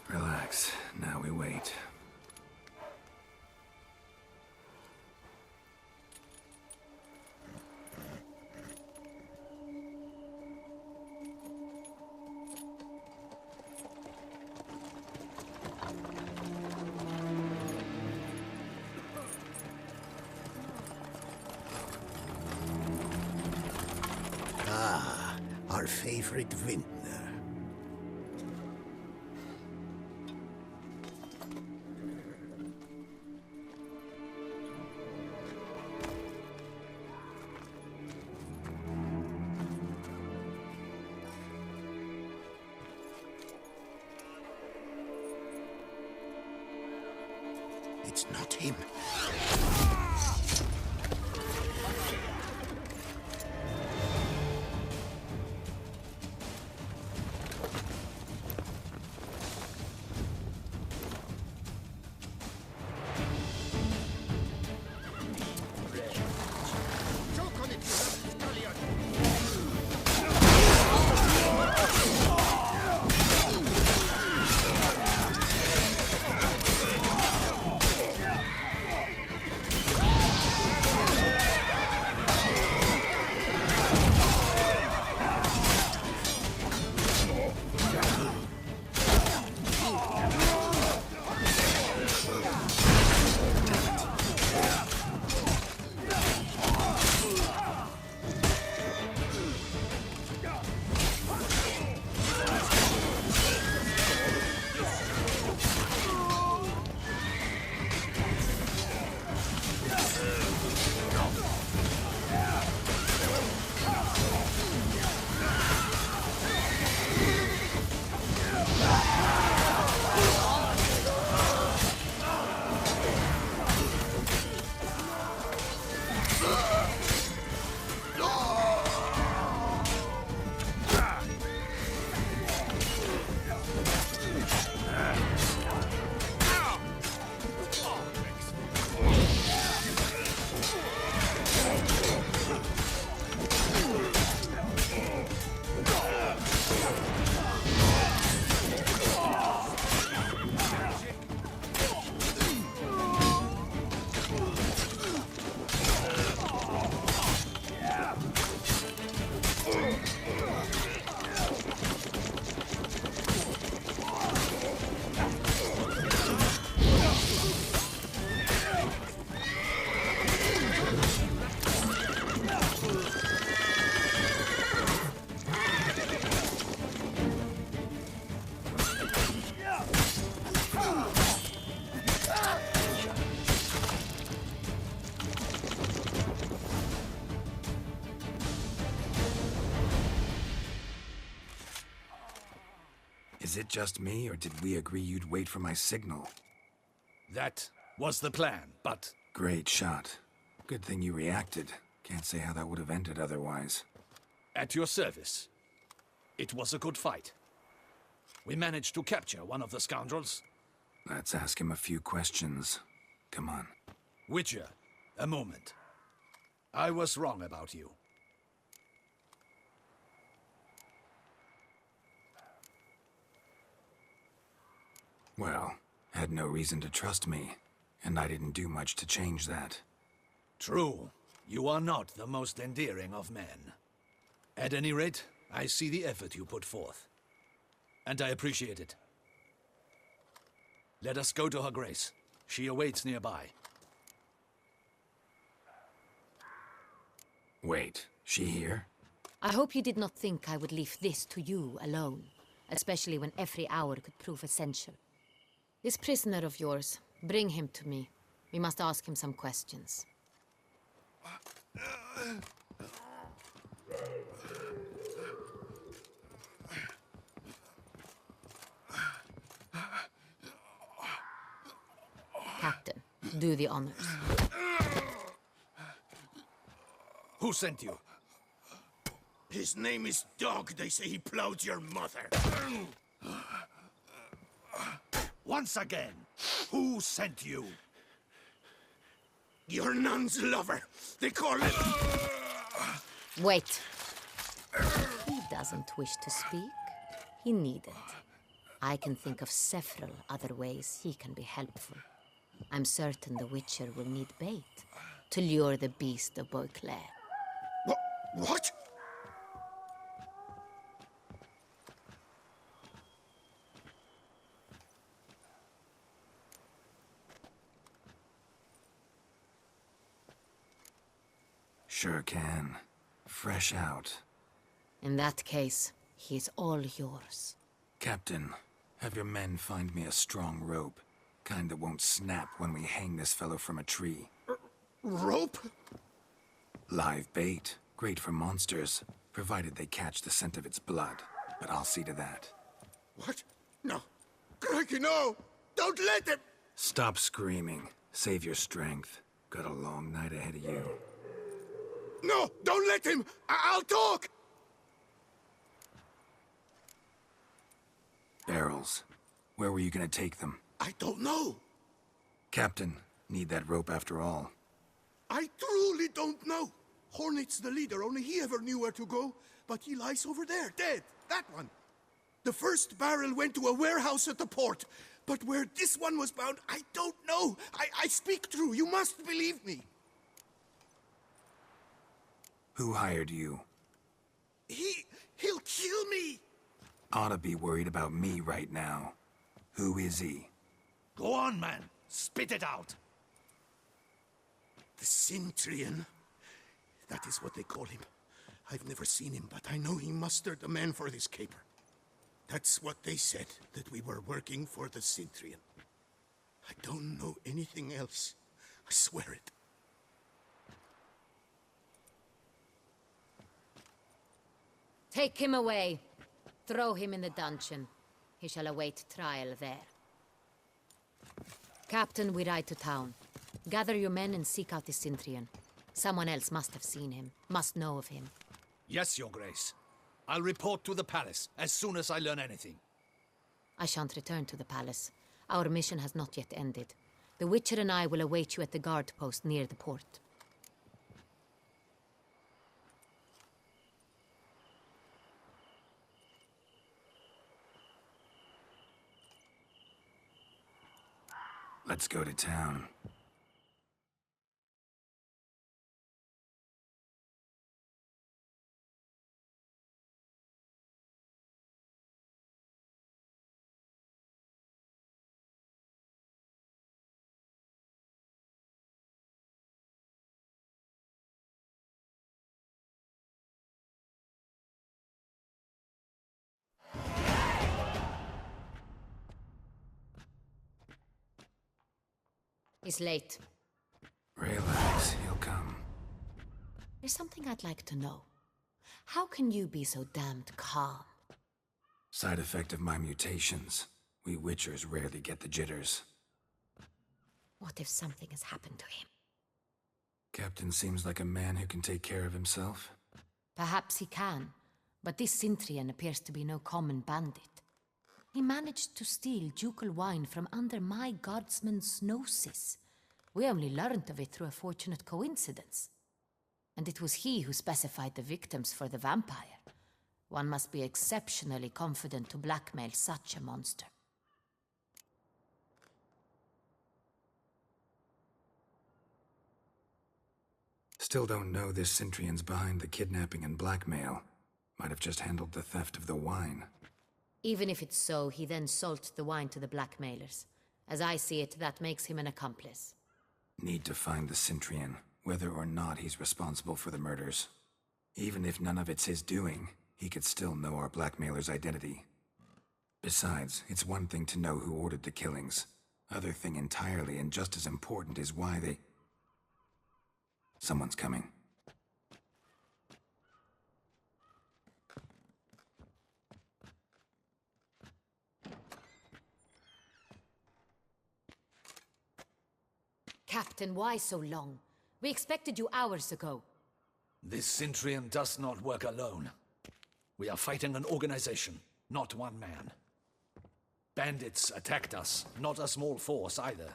Relax. Now we wait. Ah, our favorite vintner. It's not him. Is it just me, or did we agree you'd wait for my signal? That was the plan, but... Great shot. Good thing you reacted. Can't say how that would have ended otherwise. At your service. It was a good fight. We managed to capture one of the scoundrels. Let's ask him a few questions. Come on. Witcher, a moment. I was wrong about you. Well, had no reason to trust me, and I didn't do much to change that. True. You are not the most endearing of men. At any rate, I see the effort you put forth. And I appreciate it. Let us go to her grace. She awaits nearby. Wait, she here? I hope you did not think I would leave this to you alone, especially when every hour could prove essential. This prisoner of yours, bring him to me. We must ask him some questions. Captain, do the honors. Who sent you? His name is Dog. They say he plowed your mother. Once again, who sent you? Your nun's lover. They call it... Wait. He doesn't wish to speak. He needn't. I can think of several other ways he can be helpful. I'm certain the Witcher will need bait to lure the beast of Beauclair. What? Sure can. Fresh out. In that case, he's all yours. Captain, have your men find me a strong rope. Kind that won't snap when we hang this fellow from a tree. Rope? Live bait. Great for monsters, provided they catch the scent of its blood. But I'll see to that. What? No. Crikey, no! Don't let him! Stop screaming. Save your strength. Got a long night ahead of you. No! Don't let him! I'll talk! Barrels. Where were you gonna take them? I don't know. Captain, need that rope after all. I truly don't know. Hornet's the leader, only he ever knew where to go. But he lies over there, dead. That one. The first barrel went to a warehouse at the port. But where this one was bound, I don't know. I speak true. You must believe me. Who hired you? He'll kill me. Ought to be worried about me right now. Who is he? Go on, man. Spit it out. The Cintrian. That is what they call him. I've never seen him, but I know he mustered the men for this caper. That's what they said, that we were working for the Cintrian. I don't know anything else. I swear it. Take him away. Throw him in the dungeon. He shall await trial there. Captain, we ride to town. Gather your men and seek out the Cintrian. Someone else must have seen him, must know of him. Yes, Your Grace. I'll report to the palace as soon as I learn anything. I shan't return to the palace. Our mission has not yet ended. The Witcher and I will await you at the guard post near the port. Let's go to town. He's late. Relax, he'll come. There's something I'd like to know. How can you be so damned calm? Side effect of my mutations. We Witchers rarely get the jitters. What if something has happened to him? Captain seems like a man who can take care of himself. Perhaps he can, but this Cintrian appears to be no common bandit. He managed to steal ducal wine from under my guardsman's noses. We only learned of it through a fortunate coincidence. And it was he who specified the victims for the vampire. One must be exceptionally confident to blackmail such a monster. Still don't know this Cintrian's behind the kidnapping and blackmail. Might have just handled the theft of the wine. Even if it's so, he then sold the wine to the blackmailers. As I see it, that makes him an accomplice. Need to find the Cintrian, whether or not he's responsible for the murders. Even if none of it's his doing, he could still know our blackmailer's identity. Besides, it's one thing to know who ordered the killings. Other thing entirely, and just as important, is why they... Someone's coming. Captain, why so long? We expected you hours ago. This Cintrian does not work alone. We are fighting an organization, not one man. Bandits attacked us, not a small force either.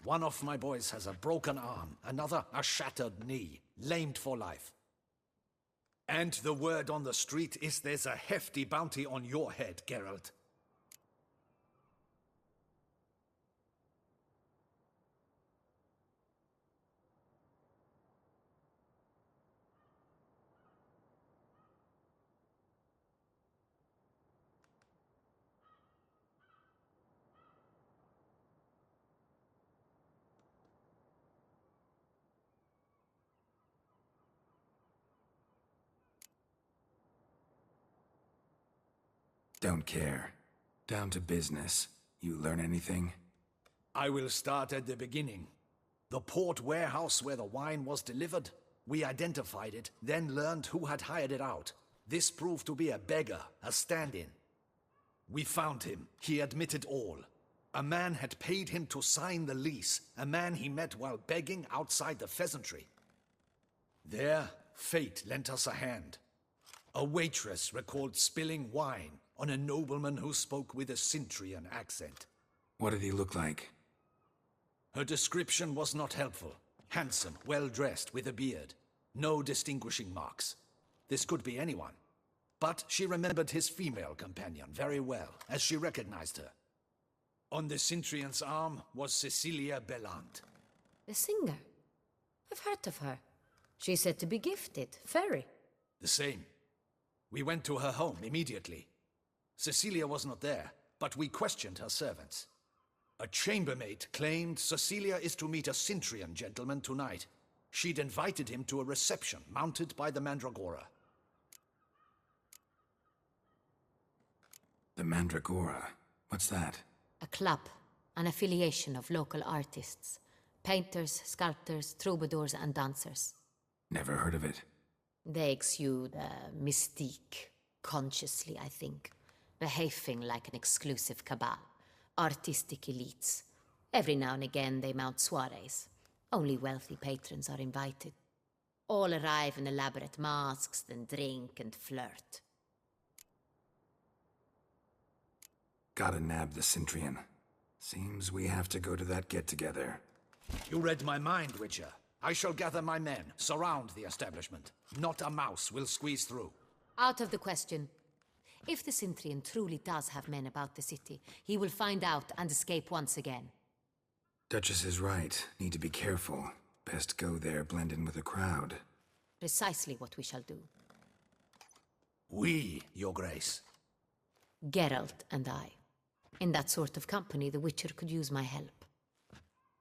One of my boys has a broken arm, another a shattered knee, lamed for life. And the word on the street is there's a hefty bounty on your head, Geralt. Don't care. Down to business. You learn anything? I will start at the beginning. The port warehouse where the wine was delivered. We identified it, then learned who had hired it out. This proved to be a beggar, a stand-in. We found him. He admitted all. A man had paid him to sign the lease, a man he met while begging outside the pheasantry. There, fate lent us a hand. A waitress recalled spilling wine on a nobleman who spoke with a Cintrian accent. What did he look like? Her description was not helpful. Handsome, well-dressed, with a beard. No distinguishing marks. This could be anyone. But she remembered his female companion very well, as she recognized her. On the Cintrian's arm was Cecilia Bellant. The singer? I've heard of her. She's said to be gifted, fairy. The same. We went to her home immediately. Cecilia was not there, but we questioned her servants. A chambermaid claimed Cecilia is to meet a Cintrian gentleman tonight. She'd invited him to a reception mounted by the Mandragora. The Mandragora? What's that? A club, an affiliation of local artists. Painters, sculptors, troubadours and dancers. Never heard of it. They exude mystique, consciously, I think. Behaving like an exclusive cabal. Artistic elites. Every now and again they mount soirees. Only wealthy patrons are invited. All arrive in elaborate masks, then drink and flirt. Gotta nab the Cintrian. Seems we have to go to that get-together. You read my mind, Witcher. I shall gather my men, surround the establishment. Not a mouse will squeeze through. Out of the question. If the Cintrian truly does have men about the city, he will find out and escape once again. Duchess is right. Need to be careful. Best go there, blend in with the crowd. Precisely what we shall do. We, Your Grace. Geralt and I. In that sort of company, the Witcher could use my help.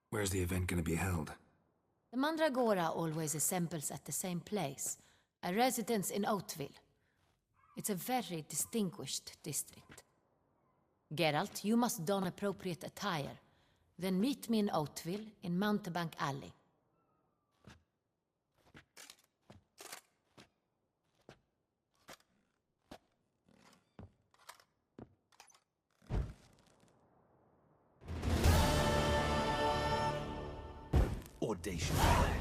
Where's the event gonna be held? The Mandragora always assembles at the same place, a residence in Oatville. It's a very distinguished district. Geralt, you must don appropriate attire. Then meet me in Oatville, in Mountebank Alley. Audacious.